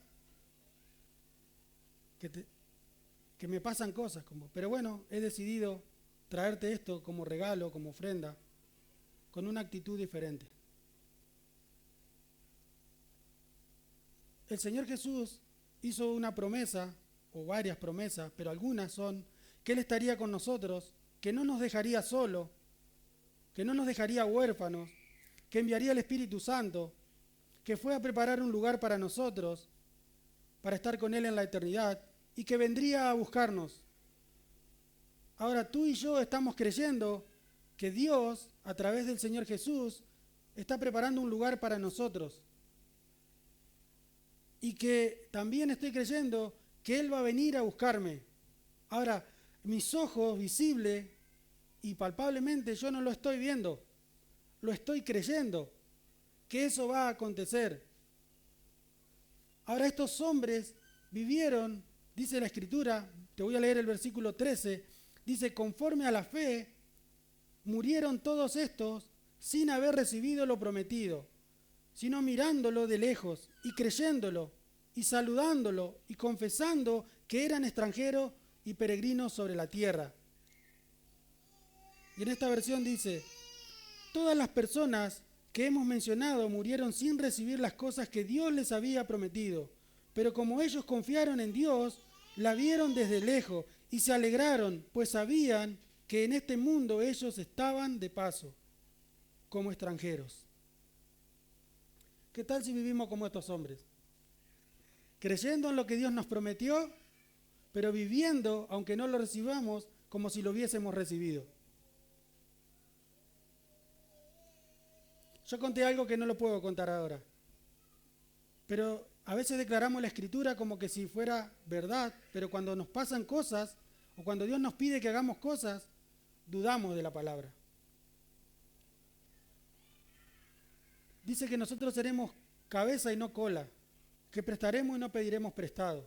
que me pasan cosas como, pero bueno, he decidido traerte esto como regalo, como ofrenda, con una actitud diferente. El Señor Jesús hizo una promesa, o varias promesas, pero algunas son que Él estaría con nosotros, que no nos dejaría solo, que no nos dejaría huérfanos, que enviaría el Espíritu Santo, que fue a preparar un lugar para nosotros, para estar con Él en la eternidad, y que vendría a buscarnos. Ahora tú y yo estamos creyendo que Dios, a través del Señor Jesús, está preparando un lugar para nosotros. Y que también estoy creyendo que Él va a venir a buscarme. Ahora, mis ojos visibles y palpablemente yo no lo estoy viendo, lo estoy creyendo, que eso va a acontecer. Ahora estos hombres vivieron, dice la Escritura, te voy a leer el versículo 13, dice, conforme a la fe, murieron todos estos sin haber recibido lo prometido, sino mirándolo de lejos y creyéndolo y saludándolo y confesando que eran extranjeros y peregrinos sobre la tierra. Y en esta versión dice, todas las personas que hemos mencionado murieron sin recibir las cosas que Dios les había prometido, pero como ellos confiaron en Dios, la vieron desde lejos y se alegraron, pues sabían que en este mundo ellos estaban de paso, como extranjeros. ¿Qué tal si vivimos como estos hombres? Creyendo en lo que Dios nos prometió, pero viviendo, aunque no lo recibamos, como si lo hubiésemos recibido. Yo conté algo que no lo puedo contar ahora, pero a veces declaramos la Escritura como que si fuera verdad, pero cuando nos pasan cosas, O cuando Dios nos pide que hagamos cosas, dudamos de la palabra. Dice que nosotros seremos cabeza y no cola, que prestaremos y no pediremos prestado.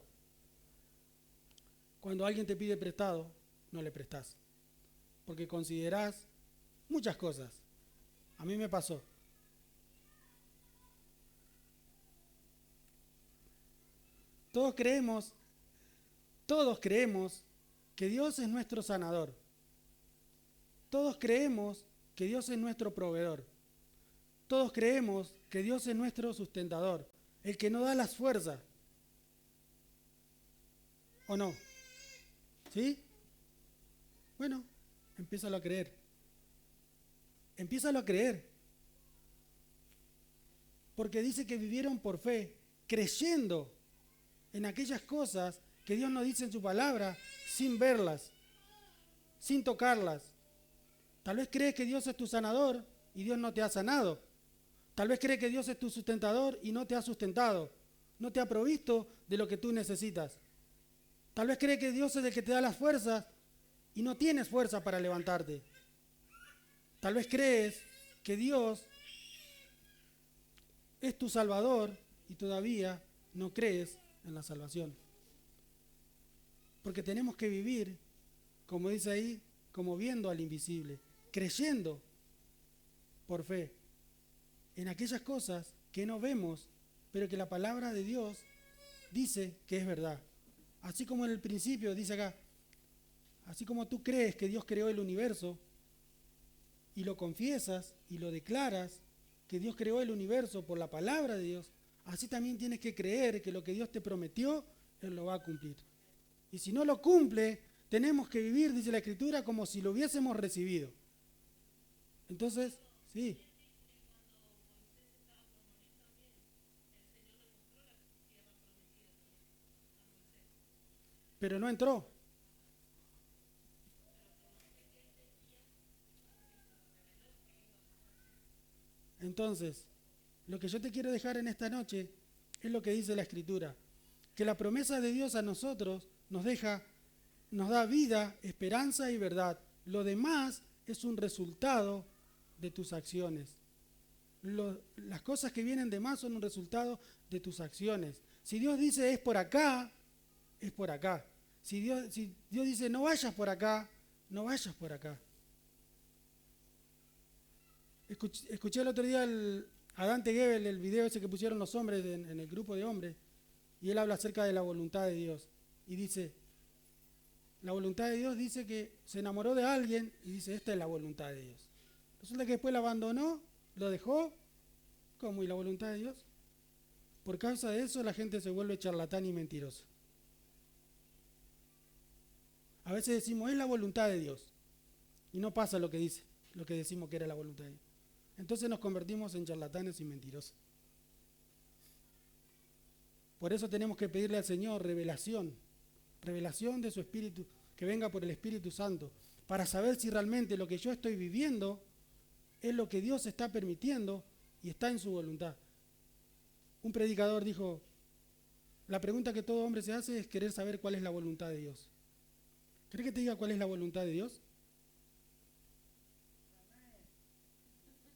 Cuando alguien te pide prestado, no le prestás, porque considerás muchas cosas. A mí me pasó. Todos creemos que Dios es nuestro sanador. Todos creemos que Dios es nuestro proveedor. Todos creemos que Dios es nuestro sustentador, el que nos da las fuerzas. ¿O no? ¿Sí? Bueno, empiézalo a creer. Empiézalo a creer. Porque dice que vivieron por fe, creyendo en aquellas cosas que Dios nos dice en su palabra, sin verlas, sin tocarlas. Tal vez crees que Dios es tu sanador y Dios no te ha sanado. Tal vez crees que Dios es tu sustentador y no te ha sustentado. No te ha provisto de lo que tú necesitas. Tal vez crees que Dios es el que te da las fuerzas y no tienes fuerza para levantarte. Tal vez crees que Dios es tu salvador y todavía no crees en la salvación. Porque tenemos que vivir, como dice ahí, como viendo al invisible, creyendo por fe en aquellas cosas que no vemos, pero que la palabra de Dios dice que es verdad. Así como en el principio dice acá, así como tú crees que Dios creó el universo y lo confiesas y lo declaras, que Dios creó el universo por la palabra de Dios, así también tienes que creer que lo que Dios te prometió, Él lo va a cumplir. Y si no lo cumple, tenemos que vivir, dice la Escritura, como si lo hubiésemos recibido. Entonces, sí. Pero no entró. Entonces, lo que yo te quiero dejar en esta noche es lo que dice la Escritura, que la promesa de Dios a nosotros nos da vida, esperanza y verdad. Lo demás es un resultado de tus acciones. Las cosas que vienen de más son un resultado de tus acciones. Si Dios dice es por acá, es por acá. Si Dios dice no vayas por acá, no vayas por acá. Escuché el otro día a Dante Gebel, el video ese que pusieron los hombres en el grupo de hombres, y él habla acerca de la voluntad de Dios. Y dice, la voluntad de Dios dice que se enamoró de alguien y dice, esta es la voluntad de Dios. Resulta que después la abandonó, lo dejó, ¿cómo? ¿Y la voluntad de Dios? Por causa de eso la gente se vuelve charlatán y mentiroso. A veces decimos, es la voluntad de Dios. Y no pasa lo que dice, lo que decimos que era la voluntad de Dios. Entonces nos convertimos en charlatanes y mentirosos. Por eso tenemos que pedirle al Señor revelación de su Espíritu, que venga por el Espíritu Santo, para saber si realmente lo que yo estoy viviendo es lo que Dios está permitiendo y está en su voluntad. Un predicador dijo, la pregunta que todo hombre se hace es querer saber cuál es la voluntad de Dios. ¿Querés que te diga cuál es la voluntad de Dios?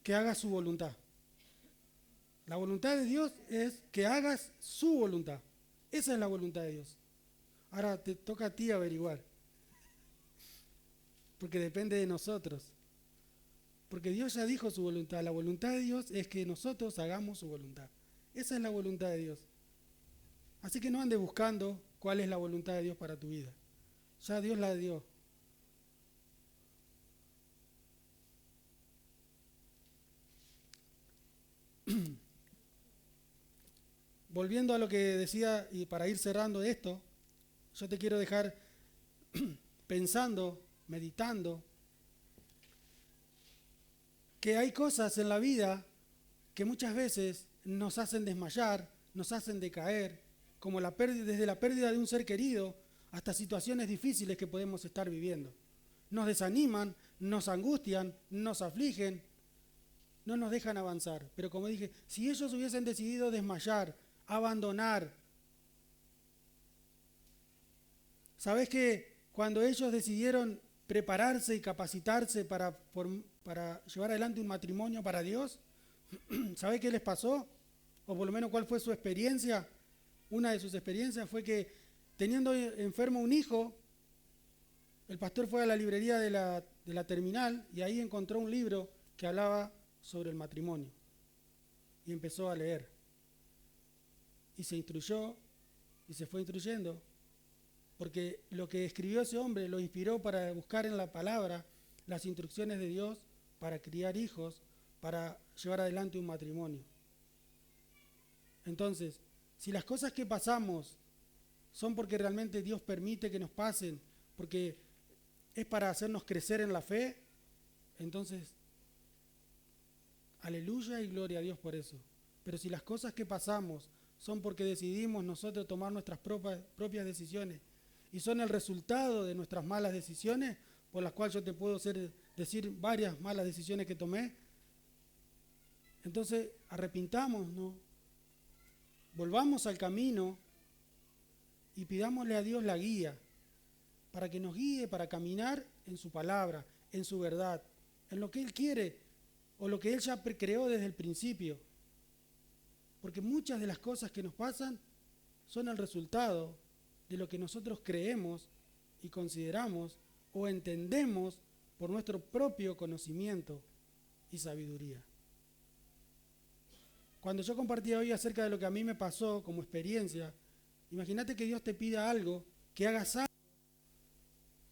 Que hagas su voluntad. La voluntad de Dios es que hagas su voluntad. Esa es la voluntad de Dios. Ahora te toca a ti averiguar. Porque depende de nosotros. Porque Dios ya dijo su voluntad. La voluntad de Dios es que nosotros hagamos su voluntad. Esa es la voluntad de Dios. Así que no andes buscando cuál es la voluntad de Dios para tu vida. Ya Dios la dio. Volviendo a lo que decía, y para ir cerrando esto, yo te quiero dejar pensando, meditando, que hay cosas en la vida que muchas veces nos hacen desmayar, nos hacen decaer, como desde la pérdida de un ser querido hasta situaciones difíciles que podemos estar viviendo. Nos desaniman, nos angustian, nos afligen, no nos dejan avanzar. Pero como dije, si ellos hubiesen decidido desmayar, abandonar, ¿sabes qué? cuando ellos decidieron prepararse y capacitarse para llevar adelante un matrimonio para Dios, ¿sabe qué les pasó? O por lo menos cuál fue su experiencia. Una de sus experiencias fue que teniendo enfermo un hijo, el pastor fue a la librería de la terminal y ahí encontró un libro que hablaba sobre el matrimonio. Y empezó a leer. Y se instruyó y se fue instruyendo. Porque lo que escribió ese hombre lo inspiró para buscar en la palabra las instrucciones de Dios para criar hijos, para llevar adelante un matrimonio. Entonces, si las cosas que pasamos son porque realmente Dios permite que nos pasen, porque es para hacernos crecer en la fe, entonces, aleluya y gloria a Dios por eso. Pero si las cosas que pasamos son porque decidimos nosotros tomar nuestras propias decisiones y son el resultado de nuestras malas decisiones, por las cuales yo te puedo decir varias malas decisiones que tomé, entonces arrepintamos, ¿no? Volvamos al camino y pidámosle a Dios la guía, para que nos guíe, para caminar en su palabra, en su verdad, en lo que Él quiere o lo que Él ya creó desde el principio. Porque muchas de las cosas que nos pasan son el resultado de lo que nosotros creemos y consideramos o entendemos por nuestro propio conocimiento y sabiduría. Cuando yo compartía hoy acerca de lo que a mí me pasó como experiencia, imagínate que Dios te pida algo, que hagas algo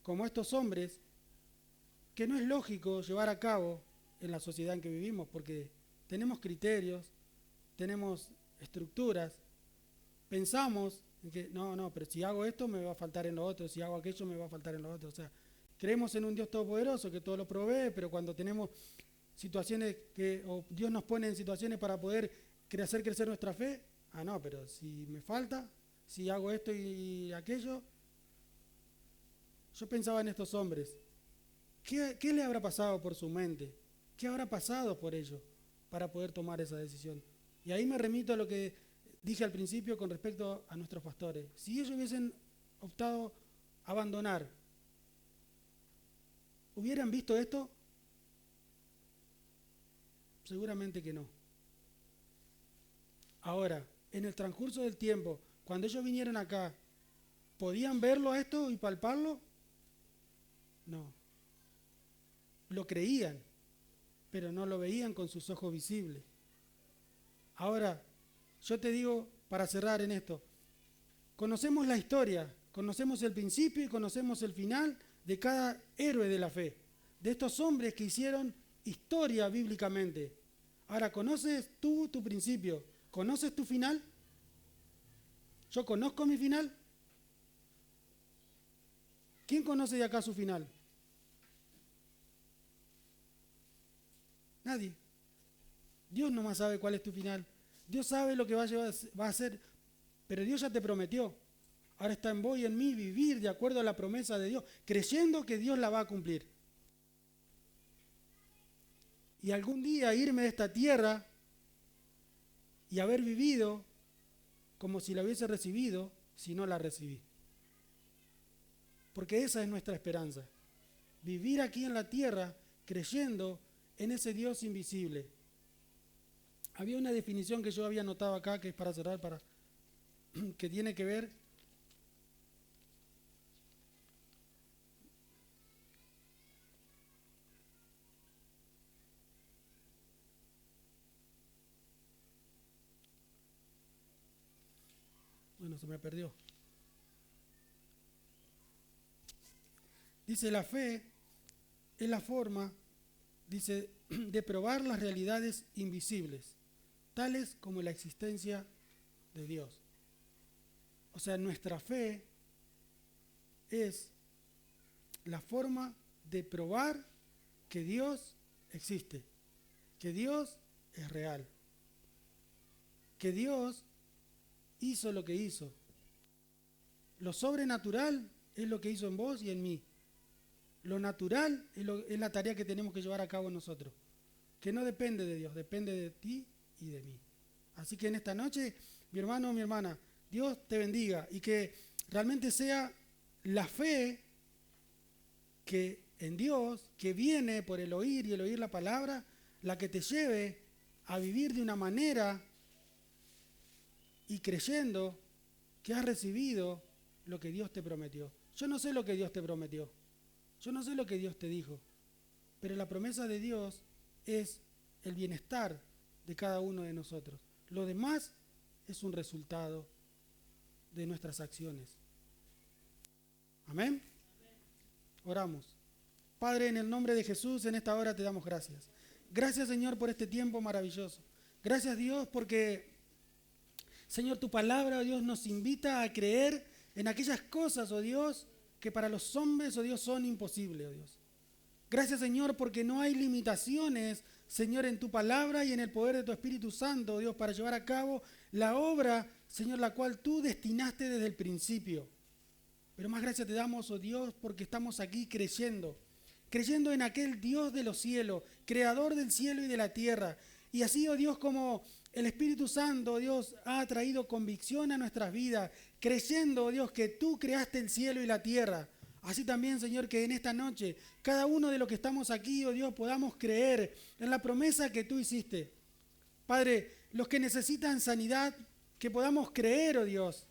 como estos hombres, que no es lógico llevar a cabo en la sociedad en que vivimos, porque tenemos criterios, tenemos estructuras, pensamos en que no, pero si hago esto me va a faltar en lo otro, si hago aquello me va a faltar en lo otro. O sea, creemos en un Dios todopoderoso que todo lo provee, pero cuando tenemos situaciones o Dios nos pone en situaciones para poder hacer crecer nuestra fe, no, pero si me falta, si hago esto y aquello. Yo pensaba en estos hombres, ¿qué le habrá pasado por su mente? ¿Qué habrá pasado por ellos para poder tomar esa decisión? Y ahí me remito a lo que dije al principio con respecto a nuestros pastores. Si ellos hubiesen optado a abandonar, ¿hubieran visto esto? Seguramente que no. Ahora, en el transcurso del tiempo, cuando ellos vinieron acá, ¿podían verlo a esto y palparlo? No. Lo creían, pero no lo veían con sus ojos visibles. Ahora, yo te digo, para cerrar en esto, conocemos la historia, conocemos el principio y conocemos el final de cada héroe de la fe, de estos hombres que hicieron historia bíblicamente. Ahora, ¿conoces tú tu principio? ¿Conoces tu final? ¿Yo conozco mi final? ¿Quién conoce de acá su final? Nadie. Dios nomás sabe cuál es tu final. Dios sabe lo que va a hacer, pero Dios ya te prometió. Ahora está en vos y en mí vivir de acuerdo a la promesa de Dios, creyendo que Dios la va a cumplir. Y algún día irme de esta tierra y haber vivido como si la hubiese recibido si no la recibí. Porque esa es nuestra esperanza. Vivir aquí en la tierra creyendo en ese Dios invisible. Había una definición que yo había notado acá, que es para cerrar, que tiene que ver se me perdió. Dice, la fe es la forma, dice, de probar las realidades invisibles, tales como la existencia de Dios. O sea, nuestra fe es la forma de probar que Dios existe, que Dios es real, que Dios hizo lo que hizo. Lo sobrenatural es lo que hizo en vos y en mí. Lo natural es la tarea que tenemos que llevar a cabo nosotros, que no depende de Dios, depende de ti y de mí. Así que en esta noche, mi hermano, mi hermana, Dios te bendiga y que realmente sea la fe que en Dios, que viene por el oír y el oír la palabra, la que te lleve a vivir de una manera y creyendo que has recibido lo que Dios te prometió. Yo no sé lo que Dios te prometió, yo no sé lo que Dios te dijo, pero la promesa de Dios es el bienestar de cada uno de nosotros. Lo demás es un resultado de nuestras acciones. Amén. Oramos. Padre, en el nombre de Jesús, en esta hora te damos gracias. Gracias, Señor, por este tiempo maravilloso. Gracias, Dios, porque, Señor, tu palabra, oh Dios, nos invita a creer en aquellas cosas, oh Dios, que para los hombres, oh Dios, son imposibles, oh Dios. Gracias, Señor, porque no hay limitaciones, Señor, en tu palabra y en el poder de tu Espíritu Santo, oh Dios, para llevar a cabo la obra, Señor, la cual tú destinaste desde el principio. Pero más gracias te damos, oh Dios, porque estamos aquí creyendo en aquel Dios de los cielos, creador del cielo y de la tierra. Y así, oh Dios, como el Espíritu Santo, oh Dios, ha traído convicción a nuestras vidas, creyendo, oh Dios, que tú creaste el cielo y la tierra. Así también, Señor, que en esta noche, cada uno de los que estamos aquí, oh Dios, podamos creer en la promesa que tú hiciste. Padre, los que necesitan sanidad, que podamos creer, oh Dios,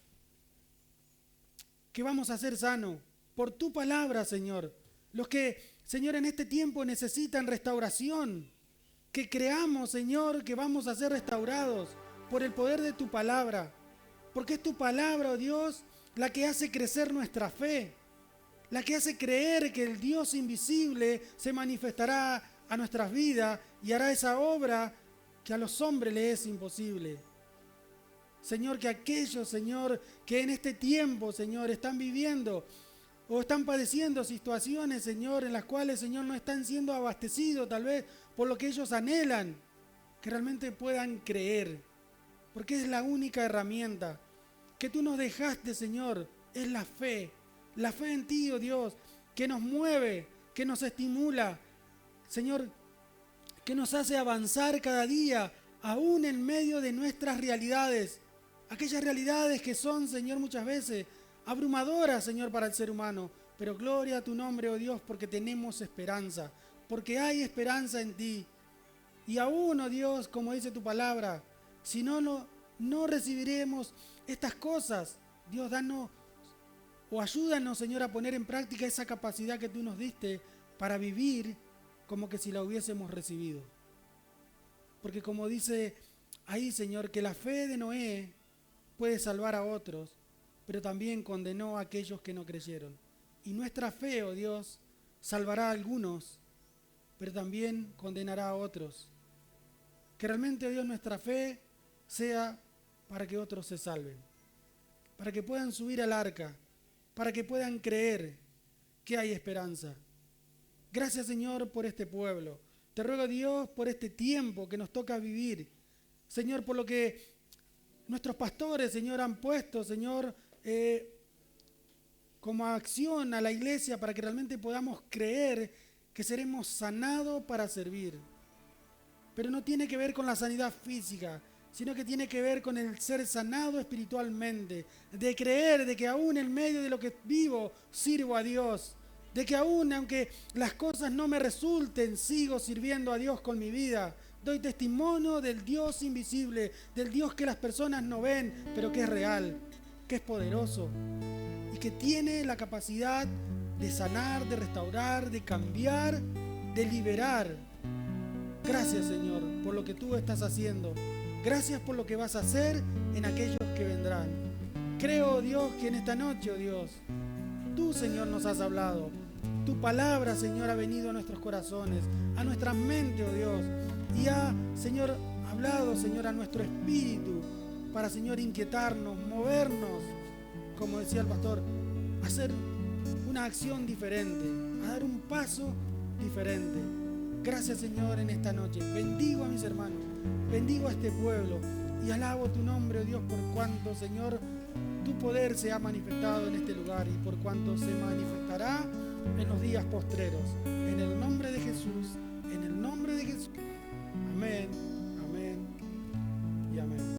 que vamos a ser sanos por tu palabra, Señor. Los que, Señor, en este tiempo necesitan restauración, que creamos, Señor, que vamos a ser restaurados por el poder de tu palabra, porque es tu palabra, oh Dios, la que hace crecer nuestra fe, la que hace creer que el Dios invisible se manifestará a nuestras vidas y hará esa obra que a los hombres les es imposible. Señor, que aquellos, Señor, que en este tiempo, Señor, están viviendo o están padeciendo situaciones, Señor, en las cuales, Señor, no están siendo abastecidos tal vez por lo que ellos anhelan, que realmente puedan creer, porque es la única herramienta que tú nos dejaste, Señor, es la fe en ti, oh Dios, que nos mueve, que nos estimula, Señor, que nos hace avanzar cada día, aún en medio de nuestras realidades, aquellas realidades que son, Señor, muchas veces abrumadoras, Señor, para el ser humano, pero gloria a tu nombre, oh Dios, porque tenemos esperanza, porque hay esperanza en ti. Y aún, oh Dios, como dice tu palabra, si no recibiremos estas cosas, Dios, danos o ayúdanos, Señor, a poner en práctica esa capacidad que tú nos diste para vivir como que si la hubiésemos recibido. Porque como dice ahí, Señor, que la fe de Noé puede salvar a otros, pero también condenó a aquellos que no creyeron. Y nuestra fe, oh Dios, salvará a algunos, pero también condenará a otros. Que realmente, oh Dios, nuestra fe sea para que otros se salven, para que puedan subir al arca, para que puedan creer que hay esperanza. Gracias, Señor, por este pueblo. Te ruego, Dios, por este tiempo que nos toca vivir. Señor, por lo que nuestros pastores, Señor, han puesto, Señor, como acción a la iglesia para que realmente podamos creer que seremos sanados para servir. Pero no tiene que ver con la sanidad física, sino que tiene que ver con el ser sanado espiritualmente, de creer de que aún en medio de lo que vivo sirvo a Dios, de que aún aunque las cosas no me resulten, sigo sirviendo a Dios con mi vida. Doy testimonio del Dios invisible, del Dios que las personas no ven, pero que es real, que es poderoso y que tiene la capacidad de sanar, de restaurar, de cambiar, de liberar. Gracias, Señor, por lo que tú estás haciendo. Gracias por lo que vas a hacer en aquellos que vendrán. Creo, Dios, que en esta noche, oh Dios, tú, Señor, nos has hablado. Tu palabra, Señor, ha venido a nuestros corazones, a nuestras mentes, oh Dios, y ha, Señor, hablado, Señor, a nuestro espíritu para, Señor, inquietarnos, movernos, como decía el pastor, a hacer una acción diferente, a dar un paso diferente. Gracias, Señor, en esta noche. Bendigo a mis hermanos, bendigo a este pueblo y alabo tu nombre, oh Dios, por cuanto, Señor, tu poder se ha manifestado en este lugar y por cuanto se manifestará en los días postreros. En el nombre de Jesús, en el nombre de Jesús. Amén.